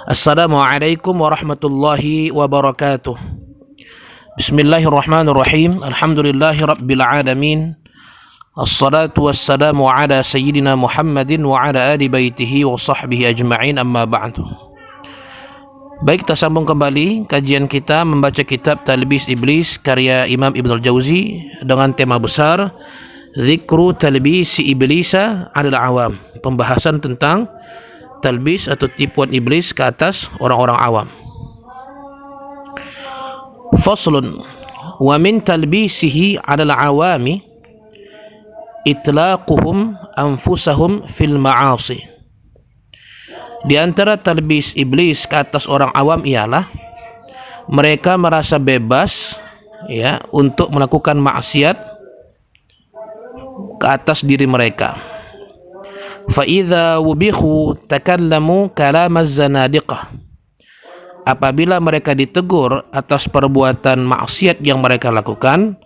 Assalamualaikum warahmatullahi wabarakatuh. Bismillahirrahmanirrahim. Alhamdulillahi rabbil alamin. Assalatu wassalamu ala sayyidina Muhammadin wa ala ali baitihi wa sahbihi ajma'in, amma ba'du. Baik, kita sambung kembali kajian kita membaca kitab Talbis Iblis karya Imam Ibnul Jauzi dengan tema besar Zikru Talbisi Iblisa 'alal Awam. Pembahasan tentang talbis atau tipuan iblis ke atas orang-orang awam. Faslun, wa min talbisihi 'alal awami itlaquhum anfusahum fil ma'asi. Di antara talbis iblis ke atas orang awam ialah mereka merasa bebas untuk melakukan maksiat ke atas diri mereka. Fa'idha wubihu takallamu kalamaz zanadiqah. Apabila mereka ditegur atas perbuatan maksiat yang mereka lakukan,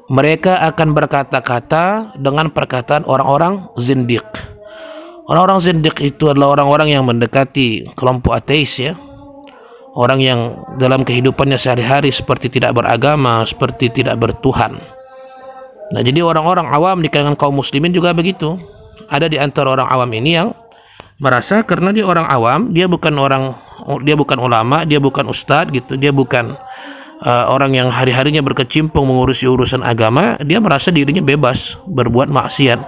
mereka akan berkata-kata dengan perkataan orang-orang zindiq. Orang-orang zindiq itu adalah orang-orang yang mendekati kelompok ateis, orang yang dalam kehidupannya sehari-hari seperti tidak beragama, seperti tidak bertuhan. Nah, jadi orang-orang awam di kalangan kaum muslimin juga begitu. Ada di antara orang awam ini yang merasa karena dia orang awam, dia bukan ulama, dia bukan ustadz gitu, dia bukan orang yang hari-harinya berkecimpung mengurusi urusan agama, dia merasa dirinya bebas berbuat maksiat.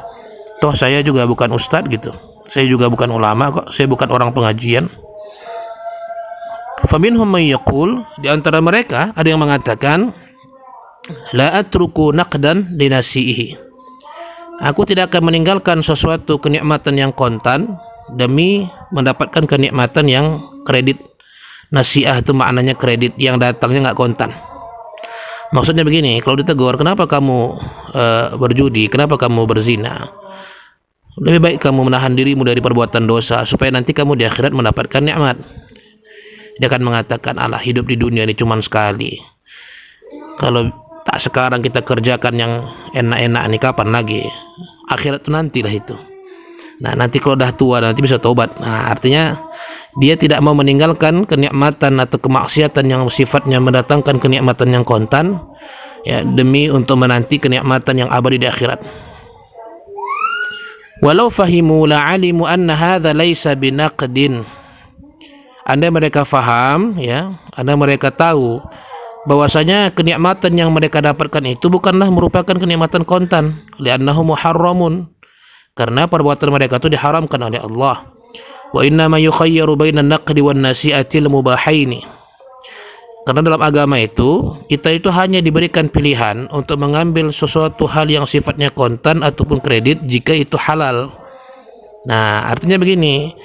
Toh saya juga bukan ustadz gitu, saya juga bukan ulama kok, saya bukan orang pengajian. Faminhum may yaqul, di antara mereka ada yang mengatakan la atruku naqdan linasihi. Aku tidak akan meninggalkan sesuatu kenikmatan yang kontan demi mendapatkan kenikmatan yang kredit. Nasiah itu maknanya kredit yang datangnya nggak kontan. Maksudnya begini, kalau ditegur, kenapa kamu berjudi, kenapa kamu berzina, lebih baik kamu menahan dirimu dari perbuatan dosa supaya nanti kamu di akhirat mendapatkan nikmat. Dia akan mengatakan, alah, hidup di dunia ini cuma sekali. Kalau tak sekarang kita kerjakan yang enak-enak nih, kapan lagi? Akhirat itu nantilah itu. Nah, nanti kalau dah tua nanti bisa taubat. Nah, artinya dia tidak mau meninggalkan kenikmatan atau kemaksiatan yang sifatnya mendatangkan kenikmatan yang kontan, demi untuk menanti kenikmatan yang abadi di akhirat. Walau fahimu la'alimu anna hadza laisa binaqdin. Andai mereka faham, andai mereka tahu bahwasanya kenikmatan yang mereka dapatkan itu bukanlah merupakan kenikmatan kontan, li'annahu muharramun, karena perbuatan mereka itu diharamkan oleh Allah. Wa inna ma yukhayyaru bainan naqdi wan nasi'atil mubahaini. Karena dalam agama itu kita itu hanya diberikan pilihan untuk mengambil sesuatu hal yang sifatnya kontan ataupun kredit jika itu halal. Nah, artinya begini,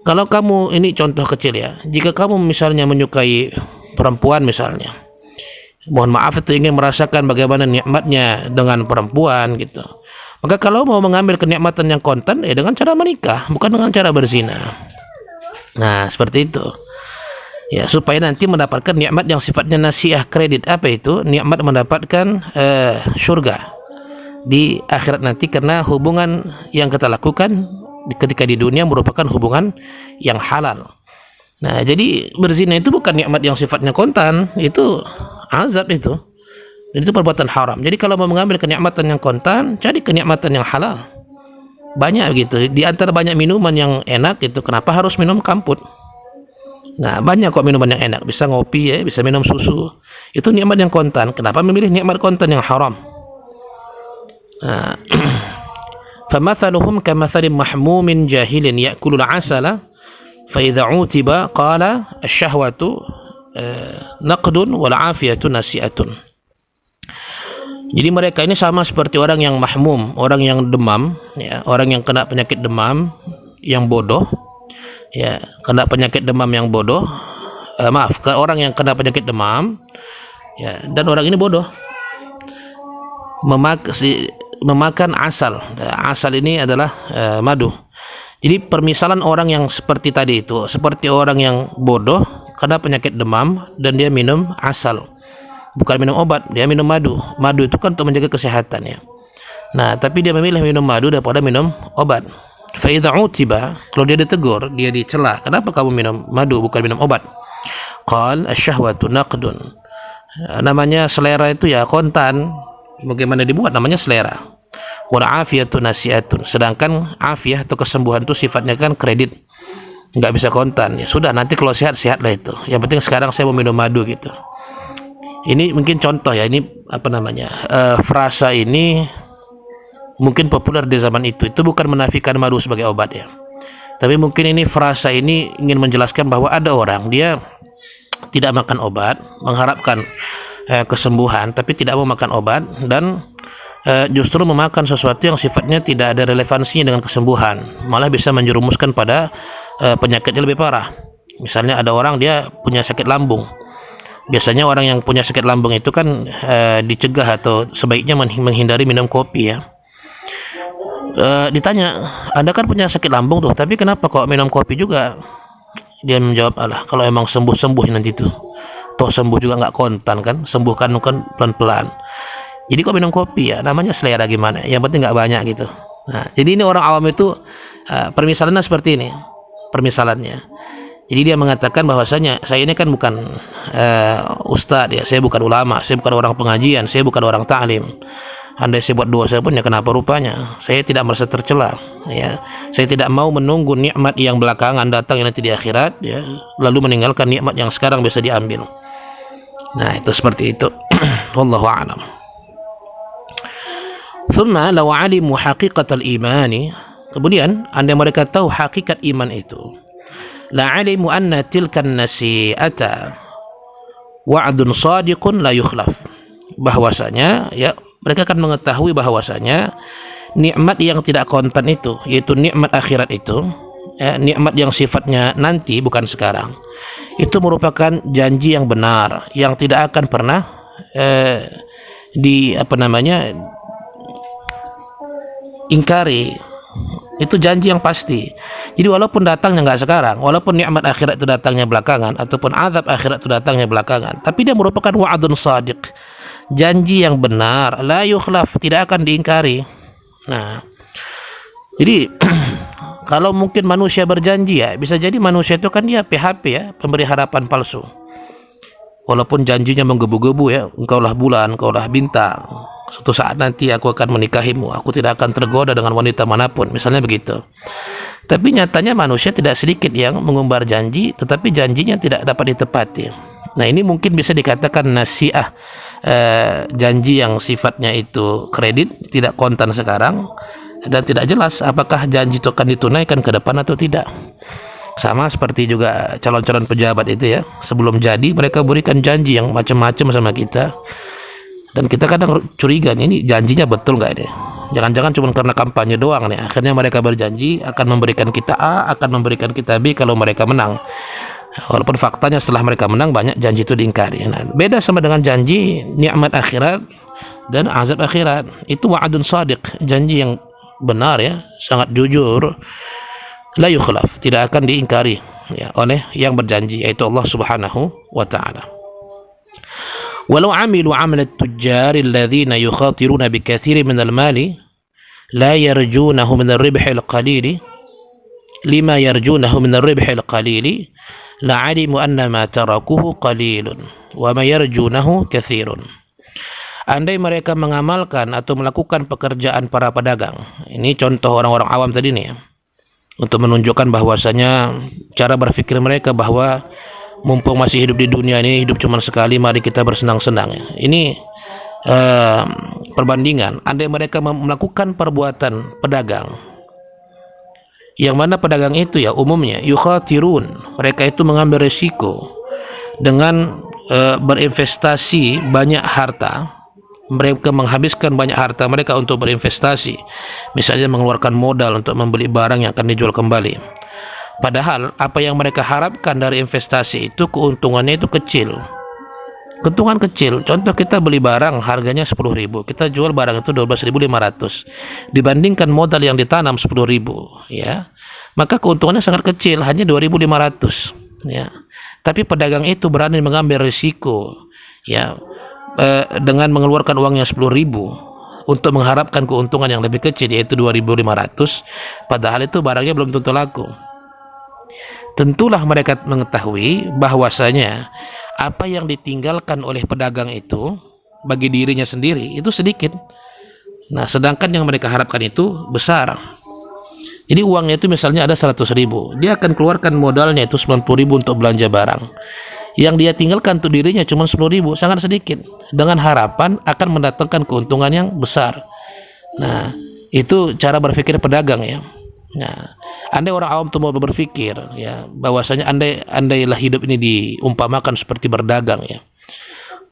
kalau kamu, ini contoh kecil jika kamu misalnya menyukai perempuan misalnya, mohon maaf itu ingin merasakan bagaimana nikmatnya dengan perempuan gitu, maka kalau mau mengambil kenikmatan yang kontan dengan cara menikah, bukan dengan cara berzina. Nah, seperti itu supaya nanti mendapatkan nikmat yang sifatnya nasiah kredit. Apa itu? Nikmat mendapatkan surga di akhirat nanti, karena hubungan yang kita lakukan ketika di dunia merupakan hubungan yang halal. Nah, jadi berzina itu bukan nikmat yang sifatnya kontan, itu azab itu. Dan itu perbuatan haram. Jadi kalau mau mengambil kenikmatan yang kontan, cari kenikmatan yang halal. Banyak gitu. Di antara banyak minuman yang enak itu, kenapa harus minum kamput? Nah, banyak kok minuman yang enak. Bisa ngopi bisa minum susu. Itu nikmat yang kontan. Kenapa memilih nikmat kontan yang haram? Nah, famathaluhum kamathali mahmumin jahilin ya'kulul 'asala fa idza 'utiba qala asy-syahwatu naqdun wal 'afiyatu nasi'atun. Jadi mereka ini sama seperti orang yang mahmum, orang yang demam, orang yang kena penyakit demam yang bodoh, kena penyakit demam yang bodoh. Orang yang kena penyakit demam, dan orang ini bodoh, memakan asal. Asal ini adalah madu. Jadi permisalan orang yang seperti tadi itu, seperti orang yang bodoh kena penyakit demam dan dia minum asal. Bukan minum obat, dia minum madu. Madu itu kan untuk menjaga kesehatan Nah, tapi dia memilih minum madu daripada minum obat. Fa idza utiba, kalau dia ditegur, dia dicela, kenapa kamu minum madu bukan minum obat? Qal asyahwatu naqdun. Namanya selera itu ya kontan. Bagaimana dibuat? Namanya selera. Wal afiyatu nasiatun. Sedangkan afiyah atau kesembuhan itu sifatnya kan kredit, nggak bisa kontan. Ya sudah, nanti kalau sehat-sehat lah itu. Yang penting sekarang saya mau minum madu gitu. Ini mungkin contoh ya, ini apa namanya, frasa ini mungkin populer di zaman itu bukan menafikan madu sebagai obat ya, tapi mungkin ini frasa ini ingin menjelaskan bahwa ada orang dia tidak makan obat, mengharapkan kesembuhan, tapi tidak mau makan obat, dan justru memakan sesuatu yang sifatnya tidak ada relevansinya dengan kesembuhan, malah bisa menjerumuskan pada penyakit yang lebih parah. Misalnya ada orang dia punya sakit lambung. Biasanya orang yang punya sakit lambung itu kan dicegah atau sebaiknya menghindari minum kopi ya. Ditanya, Anda kan punya sakit lambung tuh, tapi kenapa kok minum kopi juga? Dia menjawab, alah kalau emang sembuh nanti tuh, toh sembuh juga nggak kontan kan, sembuhkan kan pelan-pelan. Jadi kok minum kopi ya, namanya selera gimana, yang penting nggak banyak gitu. Nah, jadi ini orang awam itu permisalannya seperti ini, permisalannya. Jadi dia mengatakan bahwasanya saya ini kan bukan ustadz ya, saya bukan ulama, saya bukan orang pengajian, saya bukan orang ta'lim. Andai saya buat dosa pun ya kenapa rupanya, saya tidak merasa tercela ya. Saya tidak mau menunggu nikmat yang belakangan datang yang nanti di akhirat ya, lalu meninggalkan nikmat yang sekarang bisa diambil. Nah, itu seperti itu. Wallahu a'lam. Thumma law 'alimu haqiqatal imani, kemudian andai mereka tahu hakikat iman itu, la 'alimu anna tilkan nasi'ata wa'dun shadiqun la yukhlaf, bahwasanya ya mereka akan mengetahui bahwasanya nikmat yang tidak kontan itu, yaitu nikmat akhirat itu ya, nikmat yang sifatnya nanti bukan sekarang, itu merupakan janji yang benar yang tidak akan pernah ingkari. Itu janji yang pasti. Jadi walaupun datangnya nggak sekarang, walaupun nikmat akhirat itu datangnya belakangan, ataupun azab akhirat itu datangnya belakangan, tapi dia merupakan wa'dun shadiq, janji yang benar, la yukhlaf, tidak akan diingkari. Nah, jadi kalau mungkin manusia berjanji ya, bisa jadi manusia itu kan dia PHP ya, pemberi harapan palsu. Walaupun janjinya menggebu-gebu ya, engkaulah bulan, engkaulah bintang, suatu saat nanti aku akan menikahimu, aku tidak akan tergoda dengan wanita manapun, misalnya begitu. Tapi nyatanya manusia tidak sedikit yang mengumbar janji, tetapi janjinya tidak dapat ditepati. Nah, ini mungkin bisa dikatakan nasi'ah, janji yang sifatnya itu kredit, tidak kontan sekarang, dan tidak jelas apakah janji itu akan ditunaikan ke depan atau tidak. Sama seperti juga calon-calon pejabat itu ya, sebelum jadi mereka berikan janji yang macam-macam sama kita, dan kita kadang curiga ini janjinya betul nggak ini, jangan-jangan cuma karena kampanye doang nih, akhirnya mereka berjanji akan memberikan kita A, akan memberikan kita B kalau mereka menang, walaupun faktanya setelah mereka menang banyak janji itu diingkari. Nah, beda sama dengan janji nikmat akhirat dan azab akhirat, itu wa'adun shadiq, janji yang benar ya, sangat jujur, la yukhlaf, tidak akan diingkari ya oleh yang berjanji, yaitu Allah Subhanahu wa taala. Walau amilu amal at-tujjar alladhina yukhatiruna bi katsirin min al-mali la yarjunahu min ar-ribh al-qalil lima yarjunahu min ar-ribh al-qalil la 'alimu anna ma tarakuhu qalilun wa ma yarjunahu katsirun. Andai mereka mengamalkan atau melakukan pekerjaan para pedagang, ini contoh orang-orang awam tadi nih ya, untuk menunjukkan bahwasanya cara berpikir mereka bahwa mumpung masih hidup di dunia ini, hidup cuma sekali, mari kita bersenang-senang ya. Ini perbandingan, andai mereka melakukan perbuatan pedagang, yang mana pedagang itu ya umumnya yukhatirun, mereka itu mengambil resiko dengan berinvestasi banyak harta. Mereka menghabiskan banyak harta mereka untuk berinvestasi, misalnya mengeluarkan modal untuk membeli barang yang akan dijual kembali, padahal apa yang mereka harapkan dari investasi itu keuntungannya itu kecil, keuntungan kecil. Contoh, kita beli barang harganya 10.000, kita jual barang itu 12.500, dibandingkan modal yang ditanam 10.000 ya, maka keuntungannya sangat kecil, hanya 2.500 ya. Tapi pedagang itu berani mengambil risiko ya, dengan mengeluarkan uangnya 10.000 untuk mengharapkan keuntungan yang lebih kecil, yaitu 2.500, padahal itu barangnya belum tentu laku. Tentulah mereka mengetahui bahwasanya apa yang ditinggalkan oleh pedagang itu bagi dirinya sendiri itu sedikit. Nah, sedangkan yang mereka harapkan itu besar. Jadi uangnya itu misalnya ada 100.000, dia akan keluarkan modalnya itu 90.000 untuk belanja barang. Yang dia tinggalkan untuk dirinya cuma 10.000, sangat sedikit, dengan harapan akan mendatangkan keuntungan yang besar. Nah, itu cara berpikir pedagang ya. Nah, andai orang awam itu mau berpikir ya, bahwasanya andailah hidup ini diumpamakan seperti berdagang ya,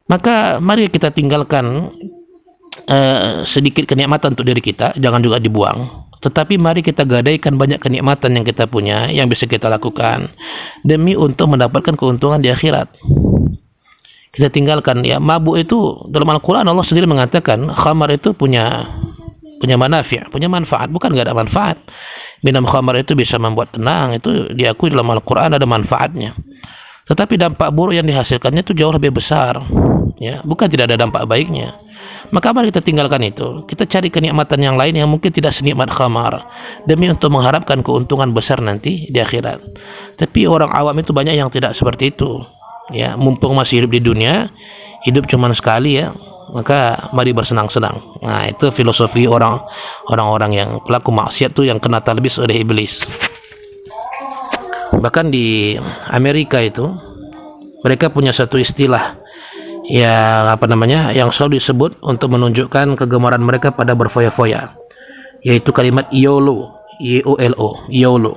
maka mari kita tinggalkan sedikit kenikmatan untuk diri kita, jangan juga dibuang. Tetapi mari kita gadaikan banyak kenikmatan yang kita punya, yang bisa kita lakukan demi untuk mendapatkan keuntungan di akhirat. Kita tinggalkan ya, mabuk itu dalam Al-Quran Allah sendiri mengatakan khamar itu punya manfaat, bukan nggak ada manfaat. Minum khamar itu bisa membuat tenang, itu diakui dalam Al-Quran ada manfaatnya. Tetapi dampak buruk yang dihasilkannya itu jauh lebih besar ya, bukan tidak ada dampak baiknya. Maka mari kita tinggalkan itu, kita cari kenikmatan yang lain yang mungkin tidak senikmat khamar, demi untuk mengharapkan keuntungan besar nanti di akhirat. Tapi orang awam itu banyak yang tidak seperti itu ya, mumpung masih hidup di dunia, hidup cuma sekali ya, maka mari bersenang-senang. Nah, itu filosofi orang-orang yang pelaku maksiat tuh, yang kena talbis oleh iblis. Bahkan di Amerika itu mereka punya satu istilah yang yang selalu disebut untuk menunjukkan kegemaran mereka pada berfoya-foya, yaitu kalimat YOLO, YOLO, YOLO.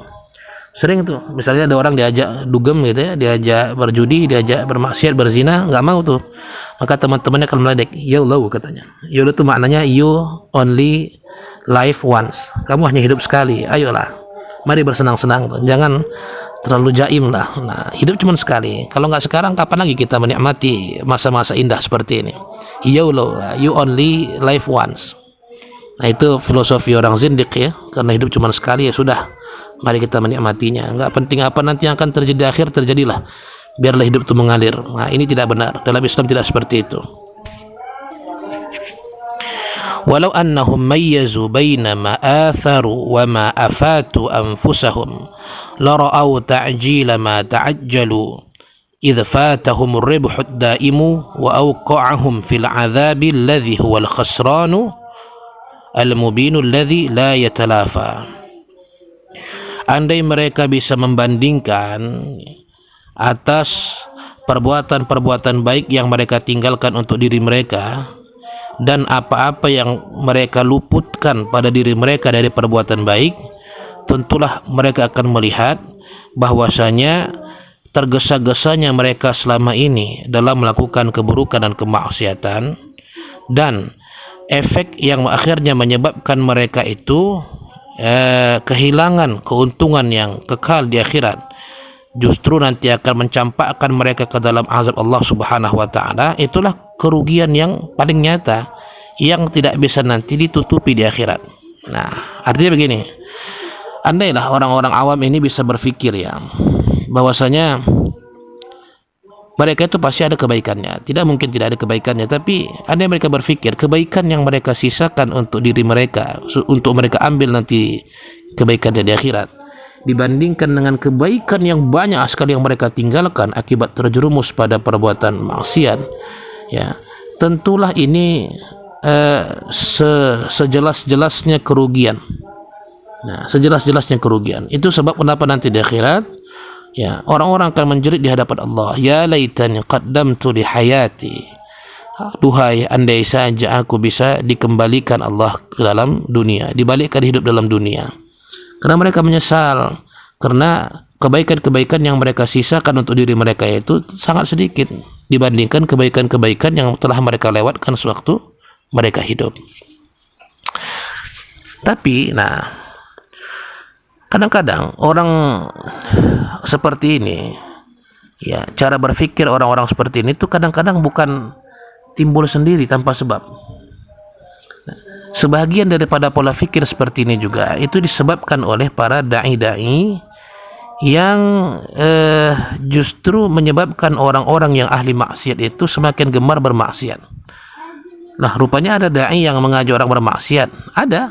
Sering tuh, misalnya ada orang diajak dugem gitu ya, diajak berjudi, diajak bermaksiat, berzina, nggak mau tuh, maka teman-temannya akan meledek, YOLO katanya. YOLO itu maknanya you only live once, kamu hanya hidup sekali, ayolah mari bersenang-senang, jangan terlalu jaim lah. Nah, hidup cuma sekali, kalau nggak sekarang kapan lagi kita menikmati masa-masa indah seperti ini? YOLO, you only live once. Nah, itu filosofi orang zindik ya, karena hidup cuma sekali ya sudah, mari kita menikmatinya, nggak penting apa nanti yang akan terjadi, akhir terjadilah, biarlah hidup itu mengalir. Nah, ini tidak benar, dalam Islam tidak seperti itu. Walau annahum mayyazu baina ma atharu wa ma afatu anfusahum la ra'au ta'jila ma ta'ajjalu idh fatahum ar-ribhu ad-da'imu wa awqa'ahum fil 'adzabi alladhi huwa al-khasranu al-mubinu alladhi la yatalafa. Andai mereka bisa membandingkan atas perbuatan-perbuatan baik yang mereka tinggalkan untuk diri mereka dan apa-apa yang mereka luputkan pada diri mereka dari perbuatan baik, tentulah mereka akan melihat bahwasanya tergesa-gesanya mereka selama ini dalam melakukan keburukan dan kemaksiatan, dan efek yang akhirnya menyebabkan mereka itu kehilangan keuntungan yang kekal di akhirat, justru nanti akan mencampakkan mereka ke dalam azab Allah Subhanahu wa taala. Itulah kerugian yang paling nyata yang tidak bisa nanti ditutupi di akhirat. Nah, artinya begini, andailah orang-orang awam ini bisa berpikir ya, bahwasanya mereka itu pasti ada kebaikannya, tidak mungkin tidak ada kebaikannya, tapi andai mereka berpikir kebaikan yang mereka sisakan untuk diri mereka, untuk mereka ambil nanti kebaikannya di akhirat, dibandingkan dengan kebaikan yang banyak sekali yang mereka tinggalkan akibat terjerumus pada perbuatan maksiat ya, tentulah ini sejelas-jelasnya kerugian. Nah, sejelas-jelasnya kerugian. Itu sebab kenapa nanti di akhirat ya, orang-orang akan menjerit di hadapan Allah, ya laitani qaddamtu li hayati, duhai andai saja aku bisa dikembalikan Allah ke dalam dunia, dibalikkan hidup dalam dunia. Karena mereka menyesal, karena kebaikan-kebaikan yang mereka sisakan untuk diri mereka itu sangat sedikit dibandingkan kebaikan-kebaikan yang telah mereka lewatkan sewaktu mereka hidup. Tapi nah, kadang-kadang orang seperti ini ya, cara berpikir orang-orang seperti ini itu kadang-kadang bukan timbul sendiri tanpa sebab. Sebagian daripada pola fikir seperti ini juga itu disebabkan oleh para dai-dai yang justru menyebabkan orang-orang yang ahli maksiat itu semakin gemar bermaksiat. Nah, rupanya ada dai yang mengajak orang bermaksiat. Ada.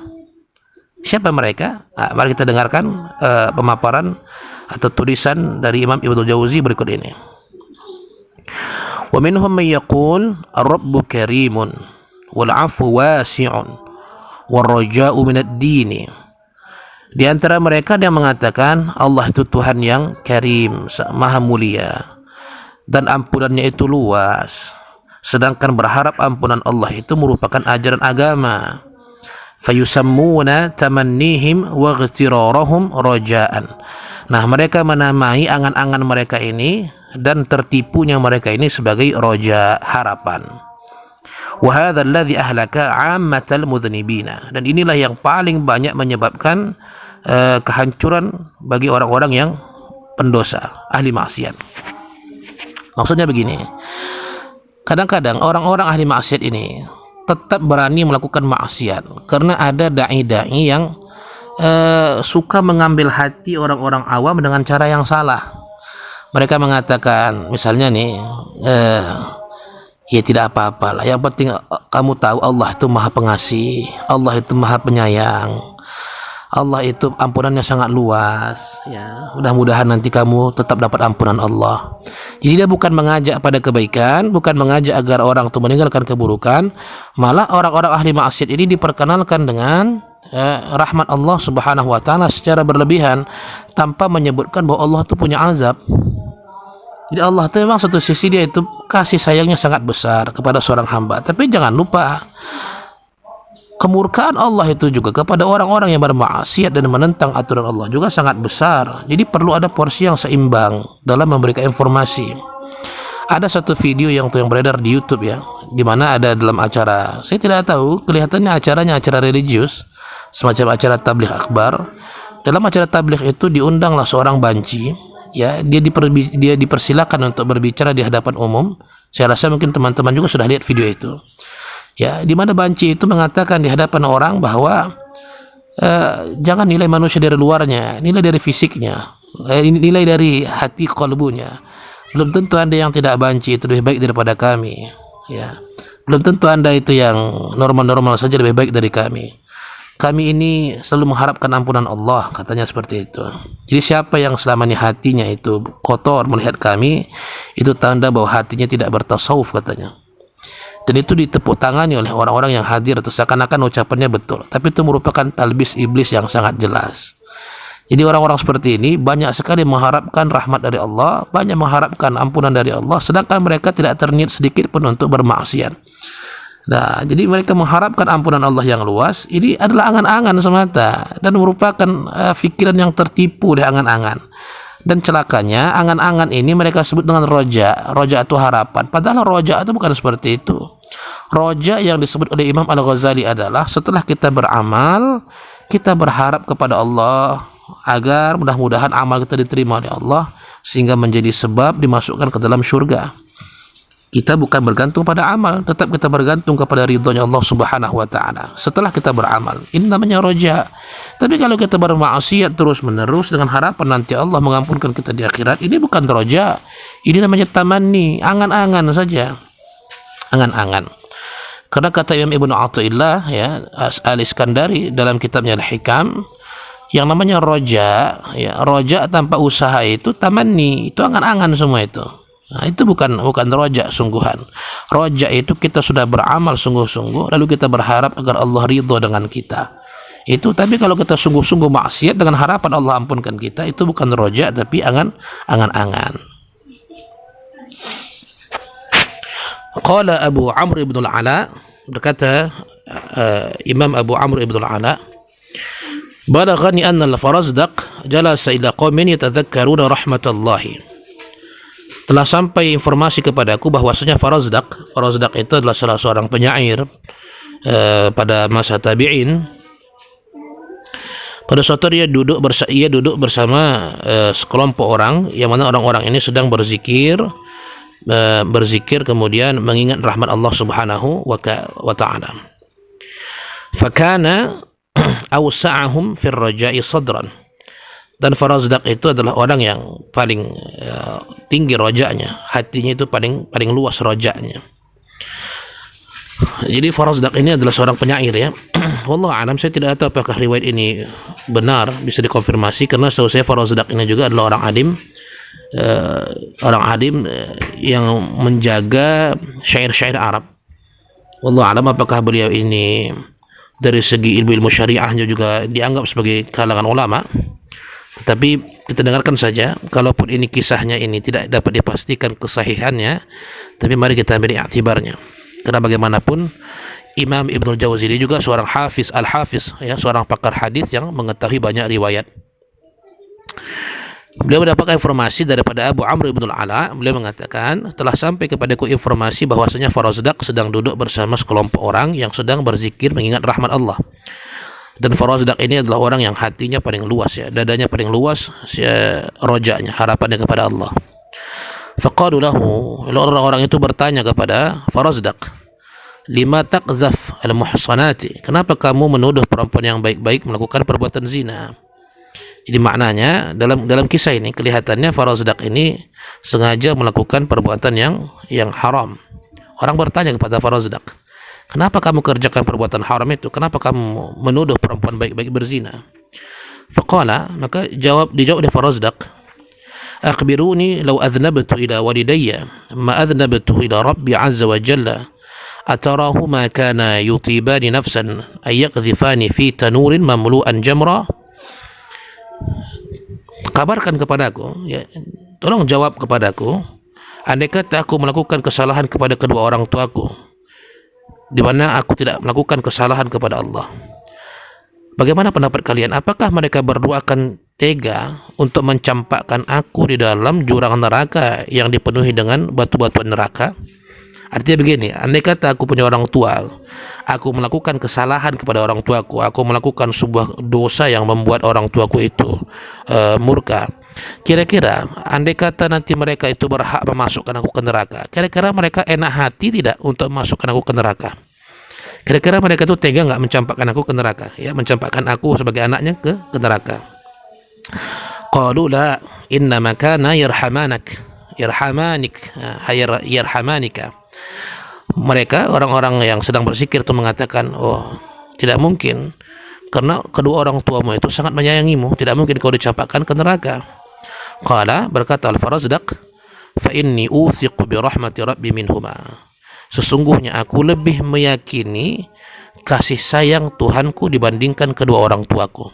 Siapa mereka? Nah, mari kita dengarkan pemaparan atau tulisan dari Imam Ibnu Jauzi berikut ini. Wa minhum man yaqul ar-rabbu karimun wal 'afwu wasi'un war raja'u minad dini. Di antara mereka yang mengatakan Allah itu Tuhan yang karim, maha mulia, dan ampunannya itu luas. Sedangkan berharap ampunan Allah itu merupakan ajaran agama. Fayusammuna tamannihim wa ightirarahum raja'an. Nah, mereka menamai angan-angan mereka ini dan tertipunya mereka ini sebagai roja, harapan. Wa hadzal ladzi ahlaka 'ammatal mudznibina. Dan inilah yang paling banyak menyebabkan kehancuran bagi orang-orang yang pendosa, ahli maksiat. Maksudnya begini, kadang-kadang orang-orang ahli maksiat ini tetap berani melakukan maksiat karena ada dai-dai yang suka mengambil hati orang-orang awam dengan cara yang salah. Mereka mengatakan, misalnya nih, ya tidak apa-apalah, yang penting kamu tahu Allah itu maha pengasih, Allah itu maha penyayang, Allah itu ampunannya sangat luas, ya. Mudah-mudahan nanti kamu tetap dapat ampunan Allah. Jadi dia bukan mengajak pada kebaikan, bukan mengajak agar orang itu meninggalkan keburukan, malah orang-orang ahli maksiat ini diperkenalkan dengan rahmat Allah Subhanahu wa taala secara berlebihan tanpa menyebutkan bahwa Allah itu punya azab. Jadi Allah itu memang satu sisi dia itu kasih sayangnya sangat besar kepada seorang hamba, tapi jangan lupa kemurkaan Allah itu juga kepada orang-orang yang bermaksiat dan menentang aturan Allah juga sangat besar. Jadi perlu ada porsi yang seimbang dalam memberikan informasi. Ada satu video yang beredar di YouTube, ya, di mana ada dalam acara, saya tidak tahu, kelihatannya acaranya acara religius, semacam acara tabligh akbar. Dalam acara tabligh itu diundanglah seorang banci, ya, dia dipersilakan untuk berbicara di hadapan umum. Saya rasa mungkin teman-teman juga sudah lihat video itu. Ya, di mana banci itu mengatakan di hadapan orang bahwa jangan nilai manusia dari luarnya, nilai dari fisiknya, nilai dari hati kalbunya. Belum tentu Anda yang tidak banci itu lebih baik daripada kami, ya. Belum tentu Anda itu yang normal-normal saja lebih baik dari kami. Kami ini selalu mengharapkan ampunan Allah, katanya seperti itu. Jadi siapa yang selama ini hatinya itu kotor melihat kami, itu tanda bahwa hatinya tidak bertasawuf, katanya. Dan itu ditepuk tangani oleh orang-orang yang hadir, atau seakan-akan ucapannya betul, tapi itu merupakan talbis iblis yang sangat jelas. Jadi orang-orang seperti ini banyak sekali mengharapkan rahmat dari Allah, banyak mengharapkan ampunan dari Allah, sedangkan mereka tidak terniat sedikit pun untuk bermaksiat. Nah, jadi mereka mengharapkan ampunan Allah yang luas. Ini adalah angan-angan semata dan merupakan fikiran yang tertipu oleh angan-angan. Dan celakanya, angan-angan ini mereka sebut dengan roja. Roja itu harapan. Padahal roja itu bukan seperti itu. Roja yang disebut oleh Imam Al-Ghazali adalah setelah kita beramal, kita berharap kepada Allah agar mudah-mudahan amal kita diterima oleh Allah sehingga menjadi sebab dimasukkan ke dalam surga. Kita bukan bergantung pada amal, tetap kita bergantung kepada ridhonya Allah Subhanahu wa taala setelah kita beramal. Ini namanya roja. Tapi kalau kita bermaksiat terus-menerus dengan harapan nanti Allah mengampunkan kita di akhirat, ini bukan roja. Ini namanya tamanni, angan-angan saja. Angan-angan. Karena kata Imam Ibnu Athaillah, ya, Al-Iskandari dalam kitabnya Al-Hikam, yang namanya roja, ya, roja tanpa usaha itu tamanni, itu angan-angan semua itu. Nah, itu bukan roja sungguhan. Roja itu kita sudah beramal sungguh-sungguh, lalu kita berharap agar Allah ridho dengan kita. Itu, tapi kalau kita sungguh-sungguh maksiat dengan harapan Allah ampunkan kita, itu bukan roja tapi angan-angan. Qala Abu Amr ibn al-Ala, berkata Imam Abu Amr ibn al-Ala, balaghani anna al-Farazdaq jalasa ila qaumin yatadhakkaruna rahmatallahi. Telah sampai informasi kepadaku bahwasanya Farazdaq itu adalah salah seorang penyair pada masa tabi'in. Pada suatu ia duduk bersama sekelompok orang, yang mana orang-orang ini sedang berzikir kemudian mengingat rahmat Allah Subhanahu wa taala. Fakana awsa'ahum fir raja'i sadran. Dan Farazdaq itu adalah orang yang paling tinggi rojanya, hatinya itu paling luas rojanya. Jadi Farazdak ini adalah seorang penyair ya. Wallahu alam, saya tidak tahu apakah riwayat ini benar, bisa dikonfirmasi karena setahu saya Farazdak ini juga adalah orang alim yang menjaga syair-syair Arab. Wallahu alam apakah beliau ini dari segi ilmu-ilmu syariahnya juga dianggap sebagai kalangan ulama. Tapi kita dengarkan saja, kalaupun ini kisahnya ini tidak dapat dipastikan kesahihannya, tapi mari kita ambil iktibarnya. Karena bagaimanapun Imam Ibnul Jauzi ini juga seorang al-hafiz ya, seorang pakar hadis yang mengetahui banyak riwayat. Beliau mendapatkan informasi daripada Abu Amr ibn al-Ala. Beliau mengatakan, telah sampai kepadaku informasi bahwasanya Farazdak sedang duduk bersama sekelompok orang yang sedang berzikir mengingat rahmat Allah. Dan Farazdak ini adalah orang yang hatinya paling luas ya, dadanya paling luas, rojanya, harapannya kepada Allah. Faqalu lahu, orang-orang itu bertanya kepada Farazdak, lima taqzaf al-muhsanati, kenapa kamu menuduh perempuan yang baik-baik melakukan perbuatan zina? Jadi maknanya dalam kisah ini kelihatannya Farazdak ini sengaja melakukan perbuatan yang haram. Orang bertanya kepada Farazdak, kenapa kamu kerjakan perbuatan haram itu? Kenapa kamu menuduh perempuan baik-baik berzina? Faqala, maka dijawab oleh Farazdak, akhbiruni law adhnabtu ila walidayya ma adhnabtu ila rabbi azza wa jalla atarahuma kana yutibani nafsan ay yaqdhifani fi tanurin mamlu'an jamra. Kabarkan kepadaku ya, tolong jawab kepadaku, andai kata aku melakukan kesalahan kepada kedua orang tuaku di mana aku tidak melakukan kesalahan kepada Allah, bagaimana pendapat kalian? Apakah mereka berdua akan tega untuk mencampakkan aku di dalam jurang neraka yang dipenuhi dengan batu-batuan neraka? Artinya begini, andai kata aku punya orang tua, aku melakukan kesalahan kepada orang tuaku, aku melakukan sebuah dosa yang membuat orang tuaku itu murka. Kira-kira andai kata nanti mereka itu berhak memasukkan aku ke neraka, kira-kira mereka enak hati tidak untuk memasukkan aku ke neraka? Kira-kira mereka itu tega nggak mencampakkan aku ke neraka? Ya, mencampakkan aku sebagai anaknya ke neraka. Qalu la innama kana yarhamanika. Mereka orang-orang yang sedang berzikir itu mengatakan, oh tidak mungkin, karena kedua orang tuamu itu sangat menyayangimu, tidak mungkin kau dicampakkan ke neraka. Qala, berkata Al-Farazdak, fa inni uthiqu bi rahmati rabbi minhuma, sesungguhnya aku lebih meyakini kasih sayang Tuhanku dibandingkan kedua orang tuaku.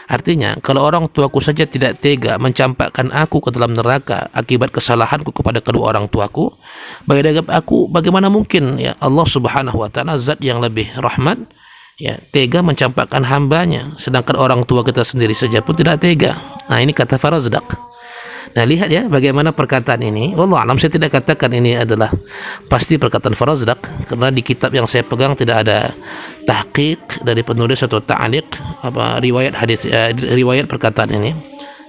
Artinya, kalau orang tuaku saja tidak tega mencampakkan aku ke dalam neraka akibat kesalahanku kepada kedua orang tuaku, bagaimana mungkin ya Allah Subhanahu wa taala, zat yang lebih rahmat, ya tega mencampakkan hambanya, sedangkan orang tua kita sendiri saja pun tidak tega. Nah, ini kata Farazdak. Nah, lihat ya bagaimana perkataan ini. Wallahu a'lam, saya tidak katakan ini adalah pasti perkataan Farazdak, karena di kitab yang saya pegang tidak ada tahqiq dari penulis atau ta'liq apa riwayat hadis, riwayat perkataan ini.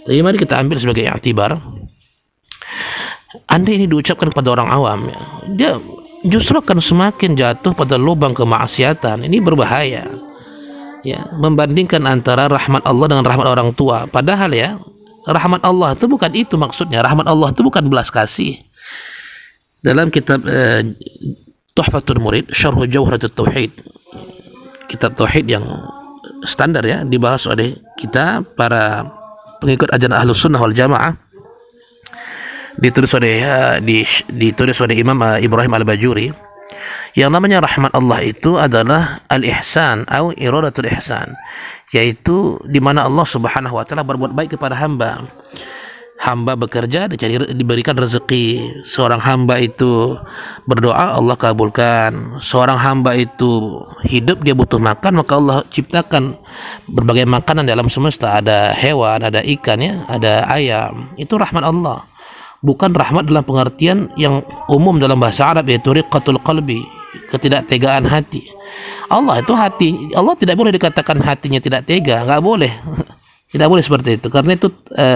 Tapi mari kita ambil sebagai i'tibar. Andai ini diucapkan kepada orang awam, ya, dia justru akan semakin jatuh pada lubang kemaksiatan. Ini berbahaya. Ya, membandingkan antara rahmat Allah dengan rahmat orang tua. Padahal ya, rahmat Allah itu bukan itu maksudnya. Rahmat Allah itu bukan belas kasih. Dalam kitab Tuhfatul Murid, Syarh Jawharatul Tauhid, kitab tauhid yang standar ya, dibahas oleh kita para pengikut ajaran Ahlus Sunnah wal Jamaah, ditulis oleh Imam Ibrahim Al-Bajuri. Yang namanya rahmat Allah itu adalah al-ihsan atau iradatul ihsan, yaitu di mana Allah Subhanahu wa taala berbuat baik kepada hamba. Hamba bekerja, diberikan rezeki. Seorang hamba itu berdoa, Allah kabulkan. Seorang hamba itu hidup, dia butuh makan, maka Allah ciptakan berbagai makanan dalam semesta. Ada hewan, ada ikan ya, ada ayam. Itu rahmat Allah. Bukan rahmat dalam pengertian yang umum dalam bahasa Arab, yaitu riqqatul qalbi, ketidaktegaan hati. Allah itu hati, Allah tidak boleh dikatakan hatinya tidak tega, nggak boleh. Tidak boleh seperti itu, karena itu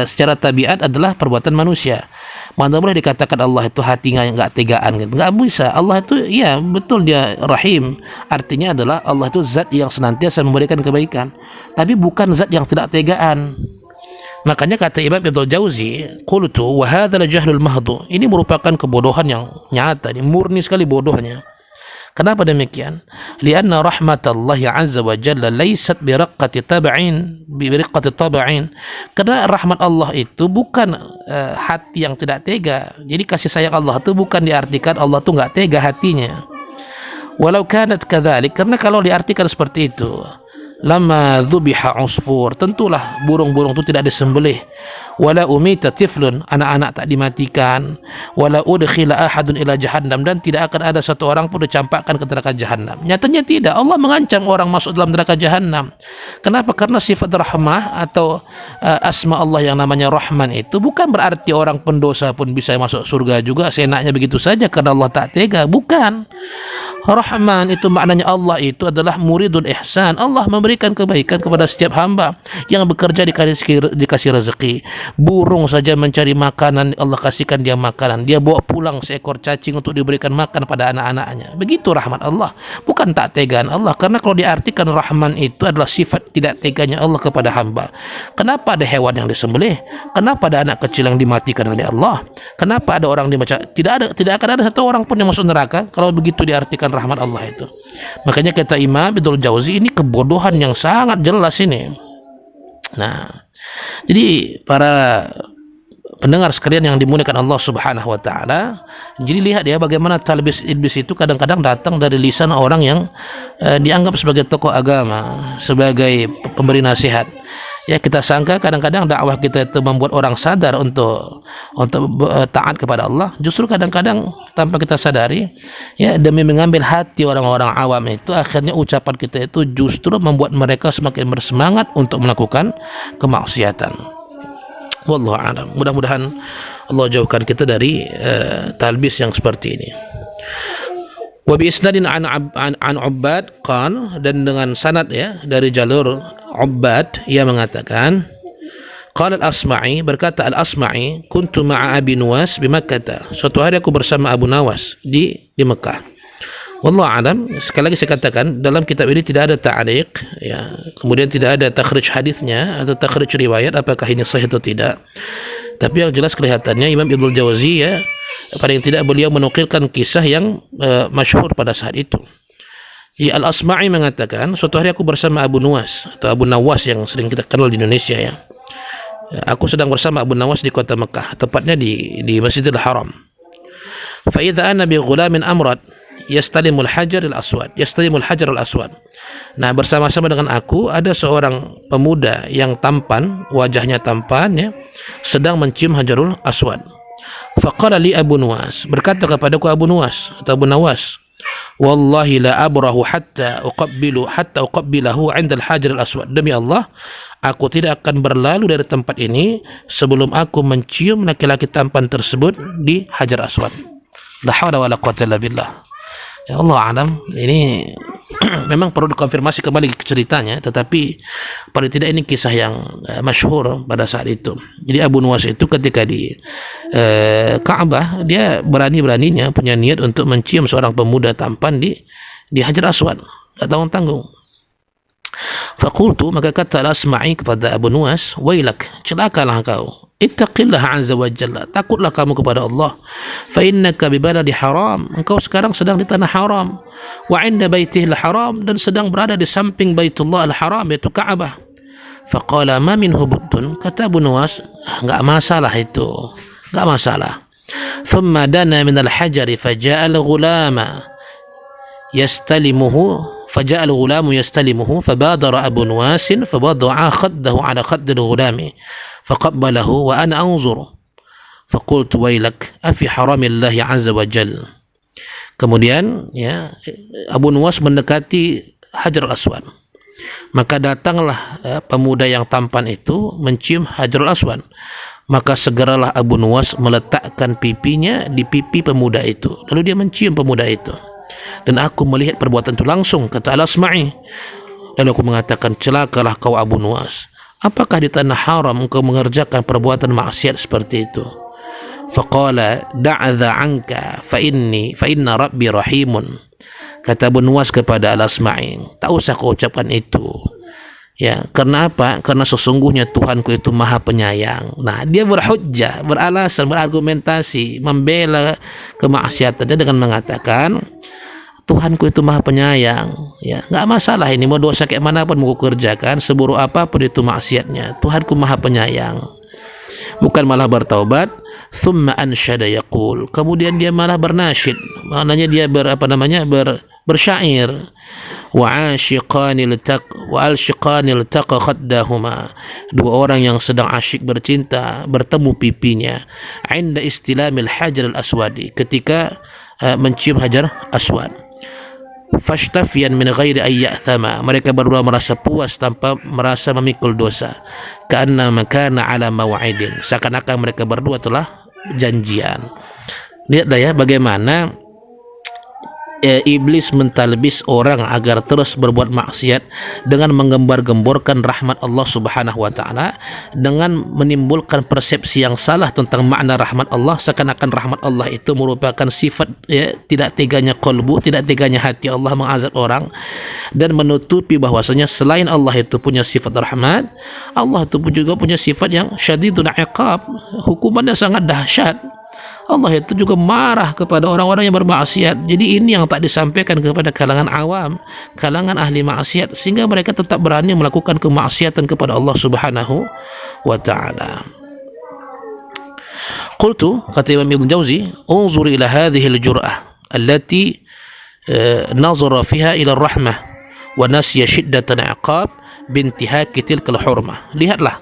secara tabiat adalah perbuatan manusia. Mana boleh dikatakan Allah itu hatinya nggak tegaan gitu. Nggak bisa. Allah itu iya betul dia rahim, artinya adalah Allah itu zat yang senantiasa memberikan kebaikan, tapi bukan zat yang tidak tegaan. Makanya kata Imam Ibnul Jauzi, qultu wa hadzal jahlul mahdhu, ini merupakan kebodohan yang nyata, ini murni sekali bodohnya. Kenapa demikian? Lianna rahmatallahi azza wa jalla laysat biraqqati tab'in. Karena rahmat Allah itu bukan hati yang tidak tega. Jadi kasih sayang Allah itu bukan diartikan Allah itu enggak tega hatinya. Walau kanat kadzalik, karena kalau diartikan seperti itu, lama dzubiha usfur, tentulah burung-burung itu tidak disembelih. Wala umita tiflun, anak-anak tak dimatikan. Wala udkhila ahadun ila jahannam, dan tidak akan ada satu orang pun dicampakkan ke neraka jahannam. Nyatanya tidak, Allah mengancam orang masuk dalam neraka jahannam. Kenapa? Karena sifat rahmah atau asma Allah yang namanya Rahman itu bukan berarti orang pendosa pun bisa masuk surga juga seenaknya begitu saja karena Allah tak tega, bukan. Rahman itu maknanya Allah itu adalah muridul ihsan. Allah memberikan kebaikan kepada setiap hamba yang bekerja dikasih rezeki. Burung saja mencari makanan, Allah kasihkan dia makanan. Dia bawa pulang seekor cacing untuk diberikan makan pada anak-anaknya. Begitu rahmat Allah, bukan tak tegaan Allah. Karena kalau diartikan Rahman itu adalah sifat tidak teganya Allah kepada hamba. Kenapa ada hewan yang disembelih? Kenapa ada anak kecil yang dimatikan oleh Allah? Kenapa ada orang dibaca? Tidak akan ada satu orang pun yang masuk neraka kalau begitu diartikan rahmat Allah itu. Makanya kata Imam Ibnul Jauzi, ini kebodohan yang sangat jelas ini. Nah, jadi para pendengar sekalian yang dimuliakan Allah Subhanahu wa taala, jadi lihat ya bagaimana talbis iblis itu kadang-kadang datang dari lisan orang yang dianggap sebagai tokoh agama, sebagai pemberi nasihat. Ya, kita sangka kadang-kadang dakwah kita itu membuat orang sadar untuk taat kepada Allah. Justru kadang-kadang tanpa kita sadari, ya, demi mengambil hati orang-orang awam itu, akhirnya ucapan kita itu justru membuat mereka semakin bersemangat untuk melakukan kemaksiatan. Wallahu a'lam. Mudah-mudahan Allah jauhkan kita dari talbis yang seperti ini. Wa bi isnadin an Ubbad qan, dan dengan sanad ya dari jalur Ubbad, ia mengatakan qala al-Asma'i, berkata al-Asma'i, kuntu ma'a Abi Nuwas bi Makkah, suatu hari aku bersama Abu Nawas di Mekah. Wallahu alam. Sekali lagi saya katakan, dalam kitab ini tidak ada ta'liq ya, kemudian tidak ada takhrij hadisnya atau takhrij riwayat apakah ini sahih atau tidak. Tapi yang jelas kelihatannya Imam Ibnul Jauzi ya, paling tidak beliau menukilkan kisah yang masyhur pada saat itu. Ya, Al-Asma'i mengatakan, suatu hari aku bersama Abu Nuwas atau Abu Nawas yang sering kita kenal di Indonesia ya. Aku sedang bersama Abu Nawas di kota Mekah, tepatnya di Masjidil Haram. Fa idza ana bi ghulamin amrad yastalimul hajar al-aswad. Nah, bersama-sama dengan aku ada seorang pemuda yang tampan, wajahnya tampan ya, sedang mencium hajarul aswad. Faqala li Abu Nuwas, berkata kepadaku Abu Nuwas atau Abu Nawas, wallahi la abrahu hatta uqabbilahu 'inda al-hajar al-aswad. Demi Allah, aku tidak akan berlalu dari tempat ini sebelum aku mencium laki-laki tampan tersebut di hajar aswad. La haula wala quwwata illa billah. Ya Allah alam, ini memang perlu dikonfirmasi kembali ceritanya, tetapi paling tidak ini kisah yang masyhur pada saat itu. Jadi Abu Nuwas itu ketika di Ka'bah, dia berani-beraninya punya niat untuk mencium seorang pemuda tampan di Hajar Aswad, tak tanggung-tanggung. Faqultu, maka kata Al-Asma'i kepada Abu Nuwas, wailak, celakalah kau, ittaqillah azza wa jalla, takutlah kamu kepada Allah, fa innaka bi baladi haram, engkau sekarang sedang di tanah haram, wa 'inda baitihil haram, dan sedang berada di samping Baitullah al-Haram, yaitu Ka'bah. Faqala ma minhu buttun, kata Abu Nuwas, enggak masalah itu, enggak masalah. Thumma dana min al-hajari faja'a al-ghulama yastalimuhu fabadara Abu Nuwasin fabada'a khaddahu ala khaddil ghulami faqabbalahu wa ana anzur faqultu wailak afi haramillahi azza wa jal. Kemudian ya, Abu Nuwas mendekati Hajar Aswad, maka datanglah pemuda yang tampan itu mencium Hajar Aswad, maka segeralah Abu Nuwas meletakkan pipinya di pipi pemuda itu, lalu dia mencium pemuda itu, dan aku melihat perbuatan itu langsung, kata Al-Asma'i. Lalu aku mengatakan, celakalah kau Abu Nuwas, apakah di tanah haram engkau mengerjakan perbuatan maksiat seperti itu? Faqala da'adha anka fa inna rabbi rahimun. Kata Abu Nuwas kepada Al-Asma'i, tak usah kau ucapkan itu ya, karena apa? Karena sesungguhnya Tuhanku itu maha penyayang. Nah, dia berhujjah, beralasan, berargumentasi, membela kemaksiatannya dengan mengatakan, Tuhanku itu maha penyayang, ya nggak masalah ini mau dosa kayak mana pun mau kerjakan, seburuk apapun itu maksiatnya, Tuhanku maha penyayang. Bukan malah bertaubat. Thumma ansyada yaqul, kemudian dia malah bernasyid, maknanya dia bersyair. Wa ashiqanil taqa khaddahuma, dua orang yang sedang asyik bercinta bertemu pipinya. Inda istilamil hajar al aswadi, ketika mencium hajar aswad. Fashtafiyan min ghairi ayya'thama, mereka berdua merasa puas tanpa merasa memikul dosa. Ka'anna makana ala maw'idin, seakan-akan mereka berdua telah janjian. Lihatlah ya bagaimana iblis mentalbis orang agar terus berbuat maksiat dengan menggembar-gemborkan rahmat Allah Subhanahu wa taala, dengan menimbulkan persepsi yang salah tentang makna rahmat Allah, seakan-akan rahmat Allah itu merupakan sifat, ya, tidak teganya qalbu, tidak teganya hati Allah mengazab orang, dan menutupi bahwasanya selain Allah itu punya sifat rahmat, Allah itu juga punya sifat yang syadidul iqab, hukumannya sangat dahsyat. Allah itu juga marah kepada orang-orang yang bermaksiat. Jadi ini yang tak disampaikan kepada kalangan awam, kalangan ahli maksiat, sehingga mereka tetap berani melakukan kemaksiatan kepada Allah Subhanahu wa taala. Qultu, kata Imam Ibnu Jauzi, unzur ila hadhihi al-jur'ah allati nazara fiha ila ar-rahmah wa nasiya shiddatan iqab bintihaki tilkal hurmah. Lihatlah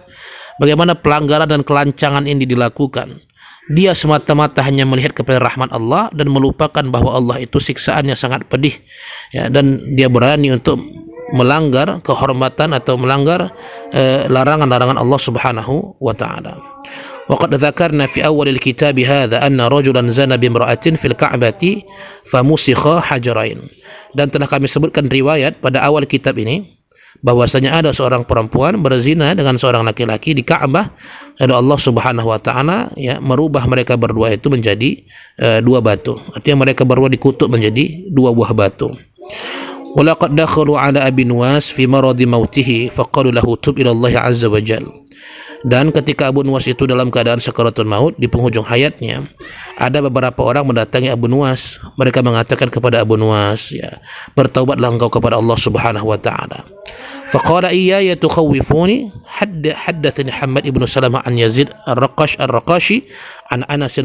bagaimana pelanggaran dan kelancangan ini dilakukan. Dia semata-mata hanya melihat kepada rahmat Allah dan melupakan bahwa Allah itu siksaannya sangat pedih, ya, dan dia berani untuk melanggar kehormatan atau melanggar larangan-larangan Allah Subhanahu wa taala. Wa qad dzakarna fi awal al-kitab hadza anna rajulan zana bi imra'atin fil ka'bati famusikha hajarain. Dan telah kami sebutkan riwayat pada awal kitab ini bahwasanya ada seorang perempuan berzina dengan seorang laki-laki di Ka'bah, dan Allah Subhanahu wa taala, ya, merubah mereka berdua itu menjadi dua batu. Artinya mereka berdua dikutuk menjadi dua buah batu. Walaqad dakhalu ala Abi Nuwas fi maradi mautihi faqalu lahu tub ila Allah azza wa jalla. Dan ketika Abu Nuwas itu dalam keadaan sakaratul maut, di penghujung hayatnya, ada beberapa orang mendatangi Abu Nuwas. Mereka mengatakan kepada Abu Nuwas, ya, bertaubatlah engkau kepada Allah Subhanahu wa taala. Faqala iyaya tukhawifuni, haddathani Muhammad ibn Salamah an Yazid ar-Raqashi an Anas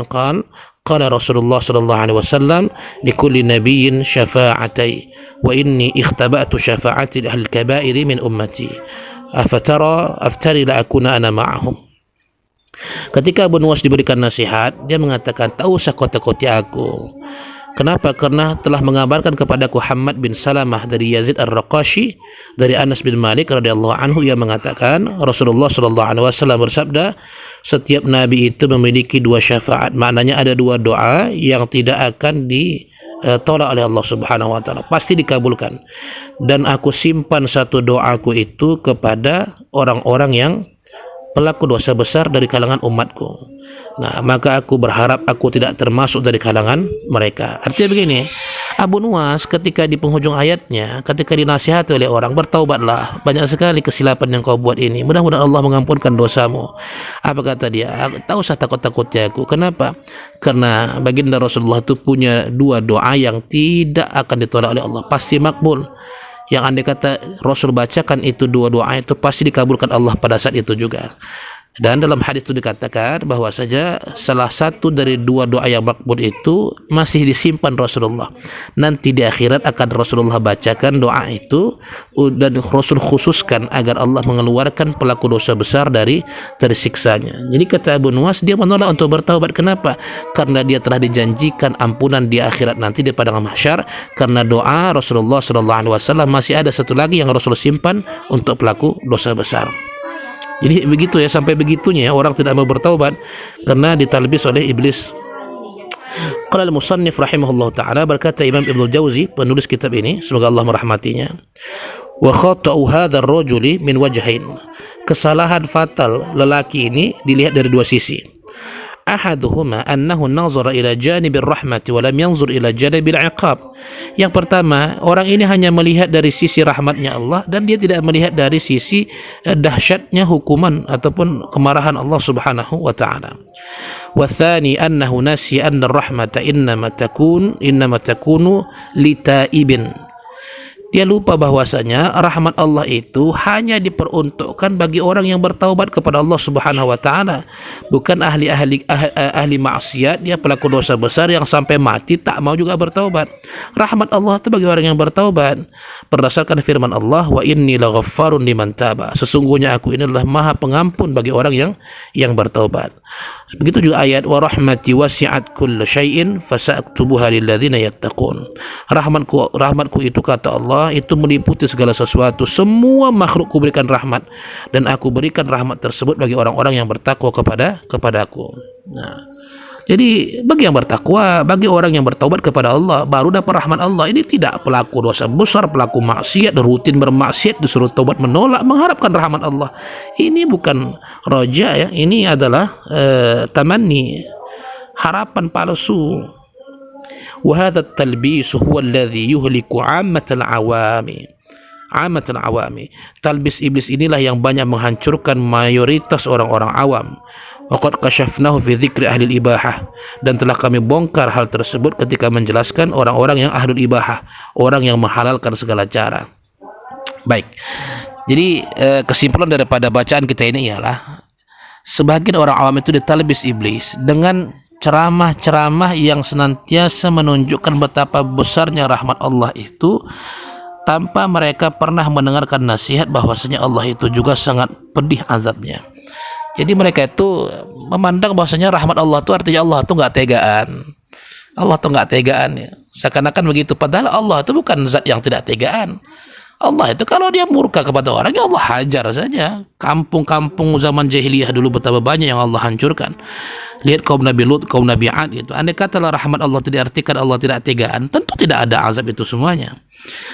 qala Rasulullah sallallahu alaihi wasallam likulli nabiyyin syafa'atai wa inni ikhtaba'tu syafa'ati ahli al-kaba'iri min ummati aftari la akuna ana ma'ahum. Ketika Abu Nuwas diberikan nasihat, dia mengatakan, tak usah kau takuti aku. Kenapa? Karena telah mengabarkan kepadaku Muhammad bin Salamah dari Yazid ar-Raqashi dari Anas bin Malik radhiyallahu anhu, yang mengatakan Rasulullah sallallahu alaihi wasallam bersabda, setiap nabi itu memiliki dua syafaat. Maknanya ada dua doa yang tidak akan ditolak oleh Allah Subhanahu wa taala, pasti dikabulkan. Dan aku simpan satu doaku itu kepada orang-orang yang pelaku dosa besar dari kalangan umatku. Nah, maka aku berharap aku tidak termasuk dari kalangan mereka. Artinya begini, Abu Nuwas ketika di penghujung ayatnya, ketika dinasihati oleh orang, bertaubatlah, banyak sekali kesilapan yang kau buat ini, mudah-mudahan Allah mengampunkan dosamu. Apa kata dia? Tak usah takut-takutnya aku. Kenapa? Karena baginda Rasulullah itu punya dua doa yang tidak akan ditolak oleh Allah, pasti makbul. Yang andai kata Rasul bacakan itu dua doa itu, pasti dikabulkan Allah pada saat itu juga. Dan dalam hadis itu dikatakan bahwa saja salah satu dari dua doa yang makbul itu masih disimpan Rasulullah. Nanti di akhirat akan Rasulullah bacakan doa itu, dan Rasul khususkan agar Allah mengeluarkan pelaku dosa besar dari siksanya. Jadi kata Abu Nuwas, dia menolak untuk bertaubat. Kenapa? Karena dia telah dijanjikan ampunan di akhirat nanti di padang mahsyar, karena doa Rasulullah SAW masih ada satu lagi yang Rasul simpan untuk pelaku dosa besar. Jadi begitu ya, sampai begitunya ya, orang tidak mau bertaubat karena ditalbis oleh iblis. Qala al-musannif rahimahullah ta'ala, berkata Imam Ibnu Jauzi, penulis kitab ini, semoga Allah merahmatinya, wa khata'u hadzal rajuli min wajhain. Kesalahan fatal lelaki ini dilihat dari dua sisi. Ahaduhuma annahu nazara ila janibir rahmati wa lam yanzur ila janibil iqab. Yang pertama, orang ini hanya melihat dari sisi rahmatnya Allah dan dia tidak melihat dari sisi dahsyatnya hukuman ataupun kemarahan Allah Subhanahu wa taala. Wa tsani annahu nasiya anna ar-rahmata innama takunu litaibin. Dia lupa bahwasanya rahmat Allah itu hanya diperuntukkan bagi orang yang bertaubat kepada Allah Subhanahu wa taala, bukan ahli maksiat, dia pelaku dosa besar yang sampai mati tak mau juga bertaubat. Rahmat Allah itu bagi orang yang bertaubat. Berdasarkan firman Allah, wa inni laghaffarun liman taba. Sesungguhnya aku ini adalah Maha Pengampun bagi orang yang bertaubat. Begitu juga ayat wa rahmati wasi'at kulla syai'in fasa'aktubuha lil ladzina yattaqun. Rahmatku itu kata Allah itu meliputi segala sesuatu, semua makhluk kuberikan rahmat dan aku berikan rahmat tersebut bagi orang-orang yang bertakwa kepadaku. Nah, jadi bagi yang bertakwa, bagi orang yang bertaubat kepada Allah baru dapat rahmat Allah. Ini tidak pelaku dosa besar, pelaku maksiat, rutin bermaksiat disuruh taubat menolak mengharapkan rahmat Allah. Ini bukan roja ya, ini adalah tamanni, harapan palsu. وهذا التلبيس هو الذي يهلك عامة العوام. Talbis iblis inilah yang banyak menghancurkan mayoritas orang-orang awam. Waqad kashafnahu fi dzikri ahli ibahah, dan telah kami bongkar hal tersebut ketika menjelaskan orang-orang yang ahlul ibahah, orang yang menghalalkan segala cara. Baik. Jadi kesimpulan daripada bacaan kita ini ialah sebagian orang awam itu ditalbis iblis dengan ceramah-ceramah yang senantiasa menunjukkan betapa besarnya rahmat Allah itu tanpa mereka pernah mendengarkan nasihat bahwasanya Allah itu juga sangat pedih azabnya. Jadi mereka itu memandang bahwasanya rahmat Allah itu artinya Allah itu nggak tegaan. Allah itu nggak tegaan ya. Seakan-akan begitu, padahal Allah itu bukan zat yang tidak tegaan. Allah itu kalau dia murka kepada orang, ya Allah hajar saja. Kampung-kampung zaman jahiliyah dulu betapa banyak yang Allah hancurkan. Lihat kaum Nabi Lut, kaum Nabi Ad gitu. Andai katalah rahmat Allah tidak diartikan Allah tidak tegaan, tentu tidak ada azab itu semuanya.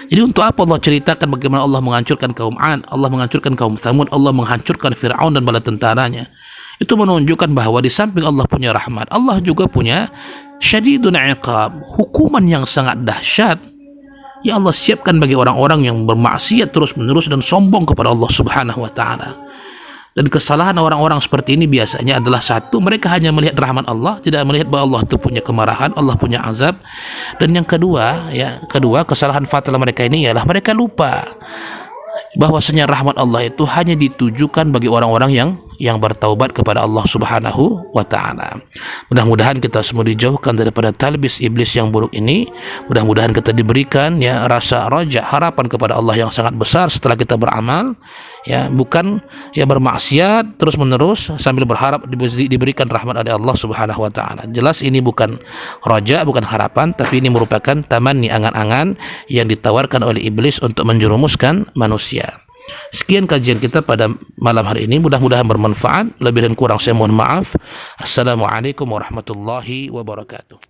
Jadi untuk apa Allah ceritakan bagaimana Allah menghancurkan kaum Ad, Allah menghancurkan kaum Tsamud, Allah menghancurkan Fir'aun dan bala tentaranya? Itu menunjukkan bahwa di samping Allah punya rahmat, Allah juga punya syadidun iqab, hukuman yang sangat dahsyat yang Allah siapkan bagi orang-orang yang bermaksiat terus-menerus dan sombong kepada Allah Subhanahu wa taala. Dan kesalahan orang-orang seperti ini biasanya adalah satu, mereka hanya melihat rahmat Allah, tidak melihat bahwa Allah itu punya kemarahan, Allah punya azab. Dan yang kedua, kesalahan fatal mereka ini ialah mereka lupa bahwasanya rahmat Allah itu hanya ditujukan bagi orang-orang yang bertaubat kepada Allah Subhanahu wa taala. Mudah-mudahan kita semua dijauhkan daripada talbis iblis yang buruk ini. Mudah-mudahan kita diberikan ya rasa raja, harapan kepada Allah yang sangat besar setelah kita beramal, ya bukan ya bermaksiat terus-menerus sambil berharap diberikan rahmat oleh Allah Subhanahu wa taala. Jelas ini bukan raja, bukan harapan, tapi ini merupakan tamanni, angan-angan yang ditawarkan oleh iblis untuk menjerumuskan manusia. Sekian kajian kita pada malam hari ini, mudah-mudahan bermanfaat. Lebih dan kurang saya mohon maaf. Assalamualaikum warahmatullahi wabarakatuh.